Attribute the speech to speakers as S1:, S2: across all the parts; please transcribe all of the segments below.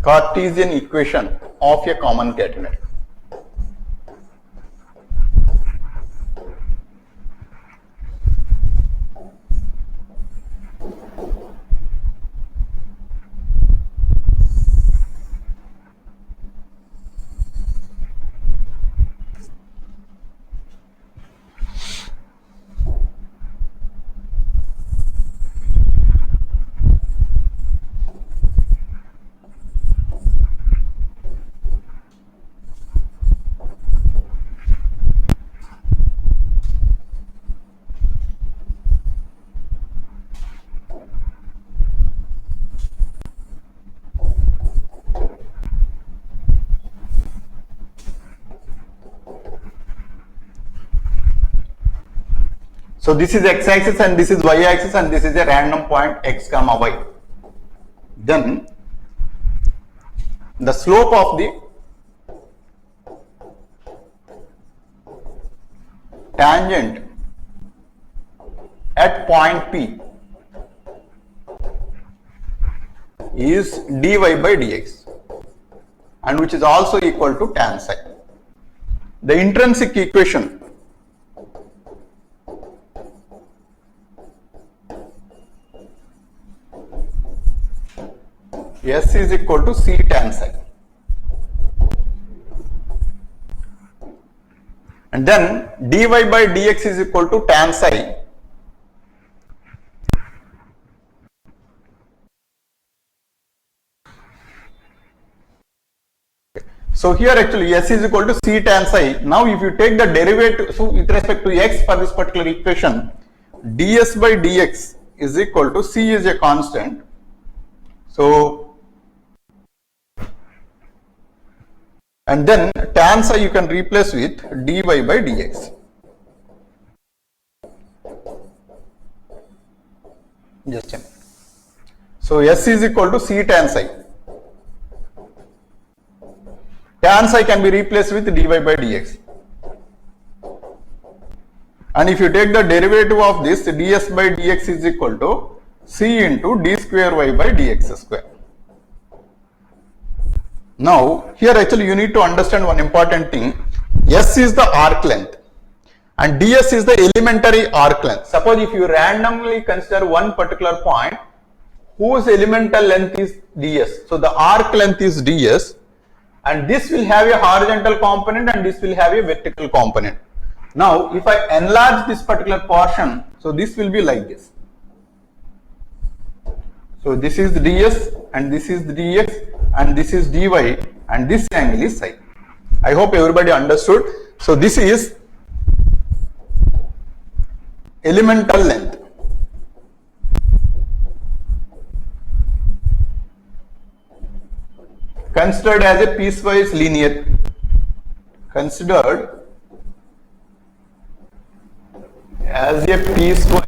S1: Cartesian equation of a common catenary. So this is x-axis and this is y-axis and this is a random point x comma y. Then the slope of the tangent at point P is dy by dx, and which is also equal to tan psi. The intrinsic equation S is equal to C tan psi. And then dy by dx is equal to tan psi. So here actually S is equal to C tan psi. Now if you take the derivative, so with respect to x for this particular equation, ds by dx is equal to C is a constant. So and then tan psi you can replace with dy by dx. Just a minute. So S is equal to C tan psi. Tan psi can be replaced with dy by dx. And if you take the derivative of this, ds by dx is equal to C into d square y by dx square. Now, here actually you need to understand one important thing. S is the arc length and ds is the elementary arc length. Suppose if you randomly consider one particular point whose elemental length is ds. So, the arc length is ds and this will have a horizontal component and this will have a vertical component. Now, if I enlarge this particular portion, so this will be like this. So, this is ds and this is dx and this is dy and this angle is psi. I hope everybody understood. So, this is elemental length. Considered as a piecewise linear. Considered as a piecewise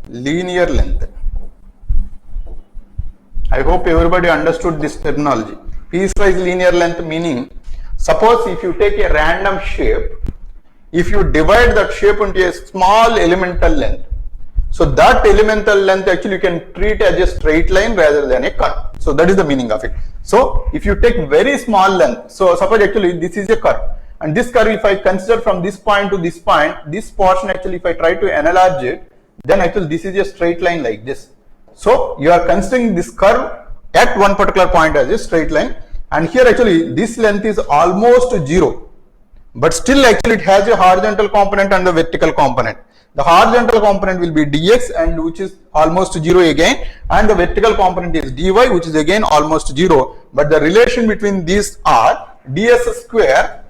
S1: linear length. I hope everybody understood this terminology. Piecewise linear length meaning, suppose if you take a random shape, if you divide that shape into a small elemental length, so that elemental length actually you can treat as a straight line rather than a curve. So that is the meaning of it. So if you take very small length, so suppose actually this is a curve, and this curve if I consider from this point to this point, this portion actually if I try to enlarge it, then actually this is a straight line like this. So you are considering this curve at one particular point as a straight line, and here actually this length is almost 0, but still actually it has a horizontal component and the vertical component. The horizontal component will be dx and which is almost 0 again, and the vertical component is dy which is again almost 0, but the relation between these are ds square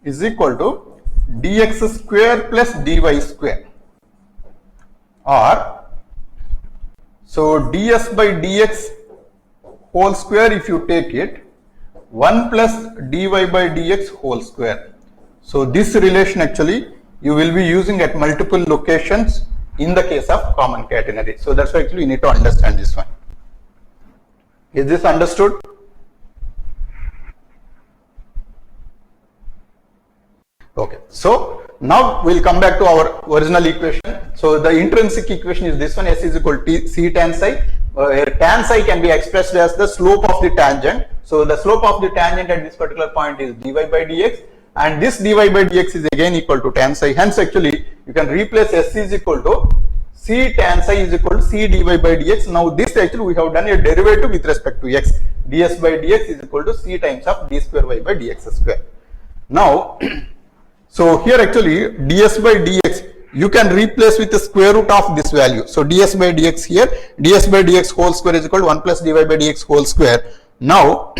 S1: is equal to dx square plus dy square, or so ds by dx whole square if you take it 1 plus dy by dx whole square. So this relation actually you will be using at multiple locations in the case of common catenary. So that's why actually you need to understand this one. Is this understood? Okay. So now we'll come back to our original equation. So the intrinsic equation is this one, S is equal to C tan psi, where tan psi can be expressed as the slope of the tangent. So the slope of the tangent at this particular point is dy by dx, and this dy by dx is again equal to tan psi. Hence actually you can replace S is equal to C tan psi is equal to C dy by dx. Now this actually we have done a derivative with respect to x. ds by dx is equal to C times of d square y by dx square. Now so here actually ds by dx you can replace with the square root of this value. So ds by dx here, ds by dx whole square is equal to 1 plus dy by dx whole square. Now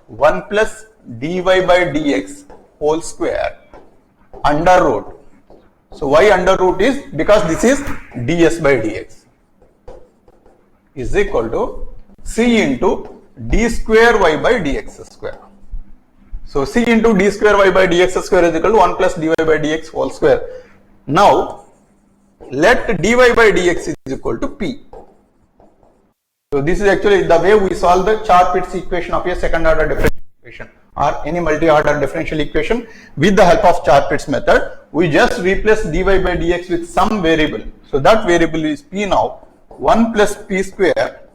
S1: 1 plus dy by dx whole square under root. So why under root is because this is ds by dx is equal to c into d square y by dx square. So c into d square y by dx square is equal to 1 plus dy by dx whole square. Now let dy by dx is equal to p. So this is actually the way we solve the Char-Pitts equation of a second order differential equation or any multi-order differential equation with the help of Char-Pitts method. We just replace dy by dx with some variable. So that variable is p now. 1 plus p square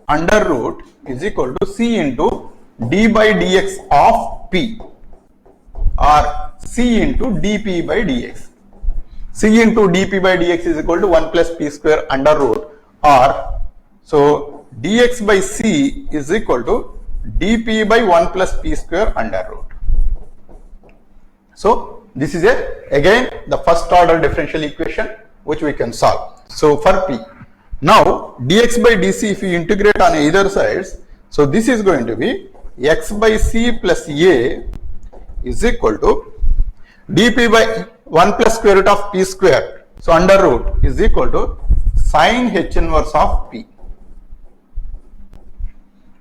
S1: under root is equal to c into d by dx of p or c into dp by dx. c into dp by dx is equal to 1 plus p square under root, or so dx by c is equal to dp by 1 plus p square under root. So this is again the first order differential equation which we can solve. So for p, now dx by dc if you integrate on either sides, so this is going to be x by c plus a is equal to dp by 1 plus square root of p square, so under root is equal to sine h inverse of p.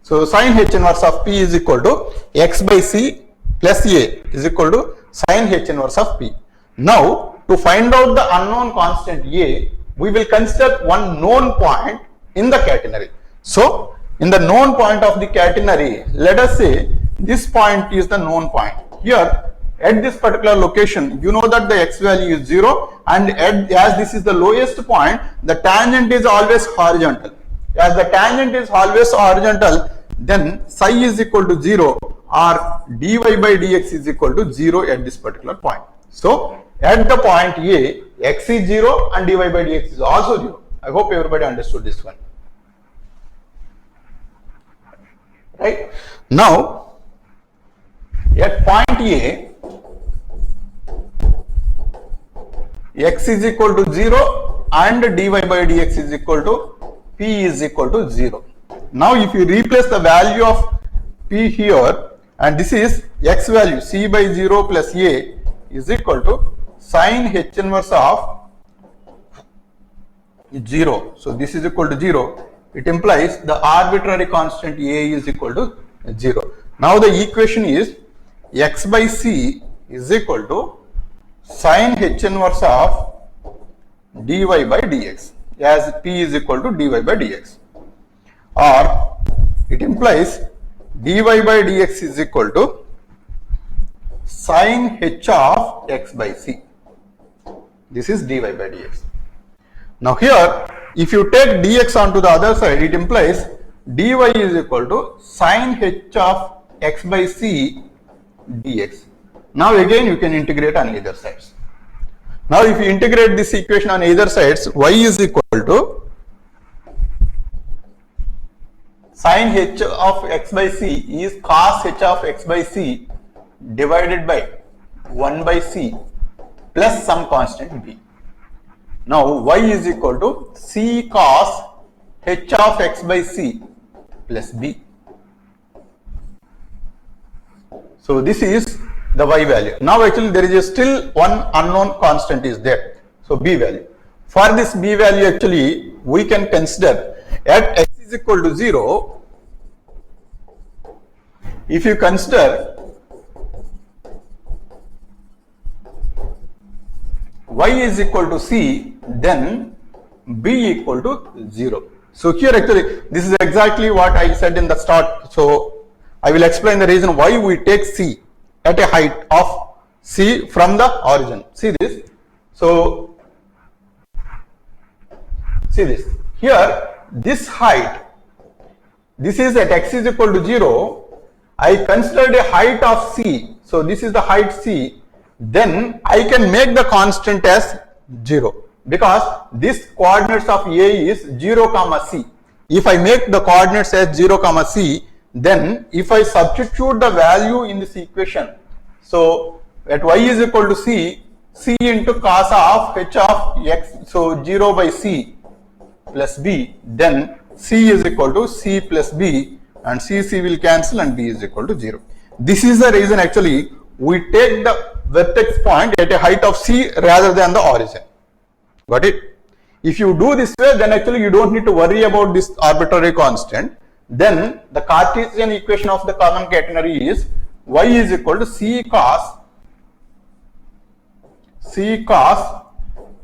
S1: So sine h inverse of p is equal to x by c plus a is equal to sine h inverse of p. Now to find out the unknown constant a, we will consider one known point in the catenary. So in the known point of the catenary, let us say this point is the known point. Here at this particular location, you know that the x value is 0, and as this is the lowest point, the tangent is always horizontal. As the tangent is always horizontal, then psi is equal to 0 or dy by dx is equal to 0 at this particular point. So at the point A, x is 0 and dy by dx is also 0. I hope everybody understood this one. Right? Now at point A, x is equal to 0 and dy by dx is equal to p is equal to 0. Now if you replace the value of p here, and this is x value, c by 0 plus a is equal to sine h inverse of 0. So this is equal to 0. It implies the arbitrary constant a is equal to 0. Now the equation is x by c is equal to sine h inverse of dy by dx, as p is equal to dy by dx, or it implies dy by dx is equal to sine h of x by c. This is dy by dx. Now here if you take dx onto the other side, it implies dy is equal to sine h of x by c dx. Now again you can integrate on either sides. Now if you integrate this equation on either sides, y is equal to sine h of x by c is cos h of x by c divided by 1 by c plus some constant b. Now y is equal to c cos h of x by c plus b. So this is the y value. Now actually there is still one unknown constant is there. So b value. For this b value actually we can consider at x is equal to 0. If you consider y is equal to c, then b equal to 0. So here actually this is exactly what I said in the start. So I will explain the reason why we take c at a height of C from the origin. See this. So see this. Here, this height, this is at x is equal to 0. I considered a height of C. So this is the height C. Then I can make the constant as 0 because this coordinates of A is 0 comma C. If I make the coordinates as 0 comma C, then if I substitute the value in this equation, so at y is equal to C, C into cos of h of x, so 0 by C plus B, then C is equal to C plus B, and C will cancel and B is equal to 0. This is the reason actually we take the vertex point at a height of C rather than the origin. Got it? If you do this way, then actually you don't need to worry about this arbitrary constant. Then the Cartesian equation of the common catenary is y is equal to C cos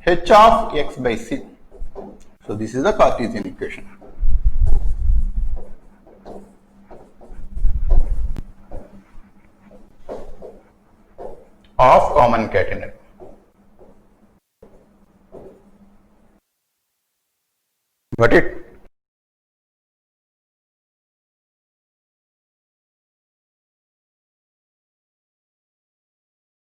S1: h of x by C. So this is the Cartesian equation. Of common catenary. Got it?